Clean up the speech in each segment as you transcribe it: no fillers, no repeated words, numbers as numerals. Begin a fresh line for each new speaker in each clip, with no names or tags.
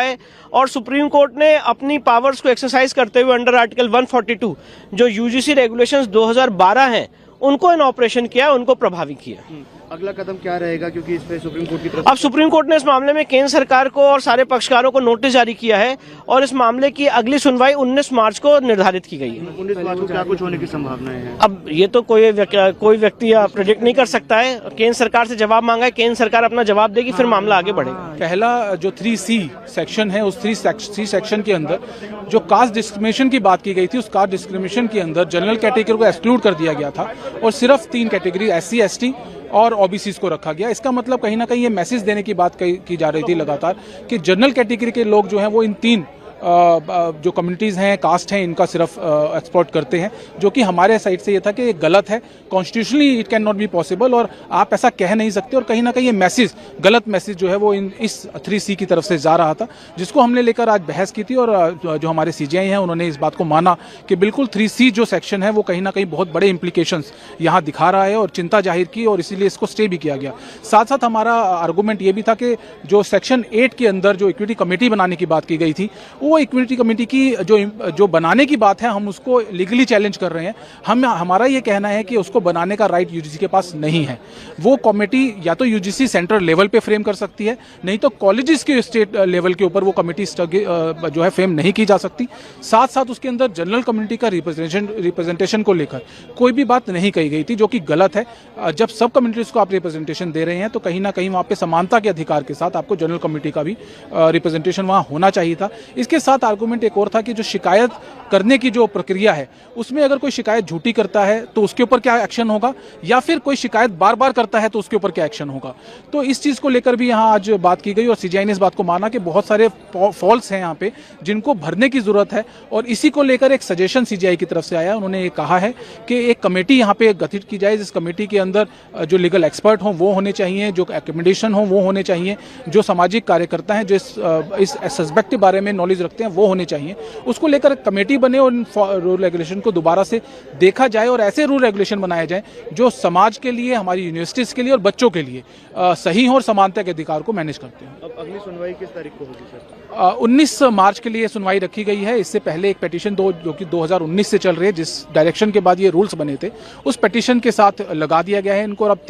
है और supreme court ने अपनी पावर्स को एक्सरसाइज करते हुए अंडर आर्टिकल 142 जो यूजीसी रेगुलेशंस 2012 हैं उनको इन ऑपरेशन किया, उनको प्रभावी किया।
अगला कदम क्या रहेगा, क्योंकि इस पे सुप्रीम कोर्ट की तरफ
अब सुप्रीम कोर्ट ने इस मामले में केंद्र सरकार को और सारे पक्षकारों को नोटिस जारी किया है और इस मामले की अगली सुनवाई 19 मार्च को निर्धारित की गई है।
19 मार्च को क्या कुछ होने की संभावनाएं हैं?
अब ये तो कोई व्यक्ति प्रेडिक्ट नहीं कर सकता है। केंद्र सरकार से जवाब मांगा है, केंद्र सरकार अपना जवाब देगी, फिर मामला आगे बढ़ेगा।
पहला जो 3C सेक्शन है, उस 3C सेक्शन के अंदर जो कास्ट डिस्क्रिमिनेशन की बात की गई थी, उस कास्ट डिस्क्रिमिनेशन के अंदर जनरल कैटेगरी को एक्सक्लूड कर दिया गया था और सिर्फ 3 कैटेगरी SC, ST और OBCs को रखा गया। इसका मतलब कहीं ना कहीं ये मैसेज देने की बात की जा रही थी लगातार कि जनरल कैटेगरी के लोग जो हैं वो इन 3 जो कम्युनिटीज़ हैं, कास्ट हैं, इनका सिर्फ एक्सप्लॉइट करते हैं, जो कि हमारे साइड से ये था कि ये गलत है, constitutionally it can not be possible और आप ऐसा कह नहीं सकते। और कहीं ना कहीं ये मैसेज, गलत मैसेज जो है वो इस 3C की तरफ से जा रहा था, जिसको हमने लेकर आज बहस की थी और जो हमारे CJI हैं उन्होंने इस बात को माना कि बिल्कुल 3C जो सेक्शन है वो कहीं ना कहीं बहुत बड़े इंप्लीकेशंस यहाँ दिखा रहा है और चिंता जाहिर की और इसीलिए इसको स्टे भी किया गया। साथ साथ हमारा आर्गूमेंट ये भी था कि जो सेक्शन 8 के अंदर जो इक्विटी कमेटी बनाने की बात की गई थी, वो इक्विटी कमेटी की जो बनाने की बात है, हम उसको लीगली चैलेंज कर रहे हैं। हमारा ये कहना है कि उसको बनाने का राइट यूजीसी के पास नहीं है। वो कमेटी या तो यूजीसी सेंट्रल लेवल पे फ्रेम कर सकती है, नहीं तो कॉलेजेस के स्टेट लेवल के ऊपर वो कमेटी जो है फ्रेम नहीं की जा सकती। साथ साथ उसके अंदर जनरल कम्युनिटी का रिप्रेजेंटेशन को लेकर कोई भी बात नहीं कही गई थी, जो कि गलत है। जब सब कम्युनिटीज को आप रिप्रेजेंटेशन दे रहे हैं तो कहीं ना कहीं वहाँ पे समानता के अधिकार के साथ आपको जनरल कम्युनिटी का भी रिप्रेजेंटेशन वहाँ होना चाहिए था। इसके साथ आर्गूमेंट एक और था कि जो शिकायत करने की जो प्रक्रिया है, उसमें अगर कोई शिकायत झूठी करता है तो उसके ऊपर क्या एक्शन होगा, या फिर कोई शिकायत बार बार करता है तो उसके ऊपर क्या एक्शन होगा। तो इस चीज़ को लेकर भी यहाँ आज बात की गई और CJI ने इस बात को माना कि बहुत सारे फॉल्स हैं यहाँ पे जिनको भरने की जरूरत है और इसी को लेकर एक सजेशन CJI की तरफ से आया। उन्होंने ये कहा है कि एक कमेटी यहाँ पे गठित की जाए, जिस कमेटी के अंदर जो लीगल एक्सपर्ट हों वो होने चाहिए, जो एकोमोडेशन हो वो होने चाहिए, जो सामाजिक कार्यकर्ता हैं जो इस सस्पेक्ट के बारे में नॉलेज रखते हैं वो होने चाहिए। उसको लेकर कमेटी बने और रूल रेगुलेशन को दोबारा से देखा जाए और ऐसे रूल रेगुलेशन बनाए जाए जो समाज के लिए, हमारी यूनिवर्सिटीज के लिए और बच्चों के लिए सही हो और समानता के अधिकार को मैनेज करते हैं।
अब अगली सुनवाई किस तारीख को होगी सर?
19 मार्च के लिए सुनवाई रखी गई है। इससे पहले एक पेटिशन जो कि 2019 से चल रही है, जिस डायरेक्शन के बाद ये रूल्स बने थे, उस पेटिशन के साथ लगा दिया गया है इनको। और अब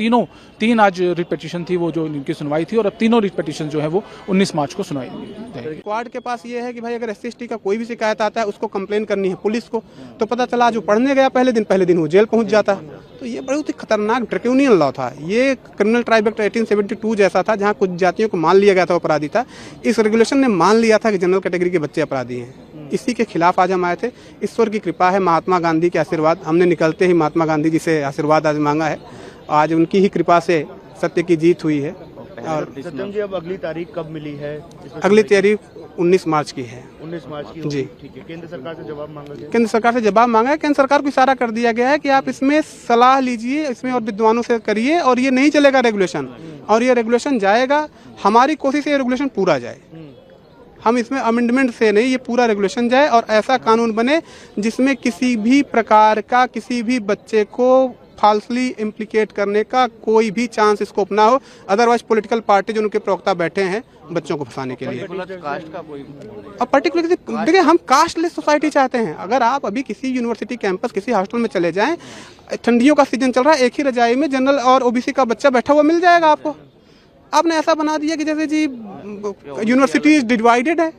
तीन आज रिट पेटिशन थी वो जो इनकी सुनवाई थी, और अब तीनों रिट पेटिशन जो है वो 19 मार्च को सुनवाई जाएगी।
स्क्वाड के पास ये है कि भाई अगर SC ST का कोई भी शिकायत आता है उसको कंप्लेन करनी है पुलिस को, तो पता चला जो पढ़ने गया पहले दिन वो जेल पहुंच जाता है। तो ये बहुत ही खतरनाक ड्रैकोनियन लॉ था। ये क्रिमिनल ट्राइब एक्ट 1872 जैसा था, जहाँ कुछ जातियों को मान लिया गया था अपराधी था। इस रेगुलेशन ने मान लिया था कि जनरल कैटेगरी के बच्चे अपराधी हैं। इसी के खिलाफ आज हम आए थे। ईश्वर की कृपा है, महात्मा गांधी के आशीर्वाद, हमने निकलते ही महात्मा गांधी जी से आशीर्वाद आज मांगा है। आज उनकी ही कृपा से सत्य की जीत हुई है। और
सत्यम जी, अब अगली तारीख कब मिली है?
अगली तारीख 19 मार्च की है।
19 मार्च की
जी,
ठीक है। केंद्र सरकार से जवाब मांगा गया?
केंद्र सरकार से जवाब मांगा है। केंद्र सरकार को इशारा कर दिया गया है कि आप इसमें सलाह लीजिए, इसमें और विद्वानों से करिए, और ये नहीं चलेगा रेगुलेशन, और ये रेगुलेशन जाएगा। हमारी कोशिश है ये रेगुलेशन पूरा जाए। हम इसमें अमेंडमेंट से नहीं, ये पूरा रेगुलेशन जाए और ऐसा कानून बने जिसमें किसी भी प्रकार का किसी भी बच्चे को फाल्सली इम्प्लीकेट करने का कोई भी चांस स्कोप ना हो। अदरवाइज पॉलिटिकल पार्टी जो उनके प्रवक्ता बैठे हैं बच्चों को फंसाने के लिए, और पर्टिकुलरली देखिए, हम कास्टलेस सोसाइटी चाहते हैं। अगर आप अभी किसी यूनिवर्सिटी कैंपस, किसी हॉस्टल में चले जाएं, ठंडियों का सीजन चल रहा है, एक ही रजाई में जनरल और OBC का बच्चा बैठा हुआ मिल जाएगा आपको। आपने ऐसा बना दिया कि जैसे जी यूनिवर्सिटी डिवाइडेड है।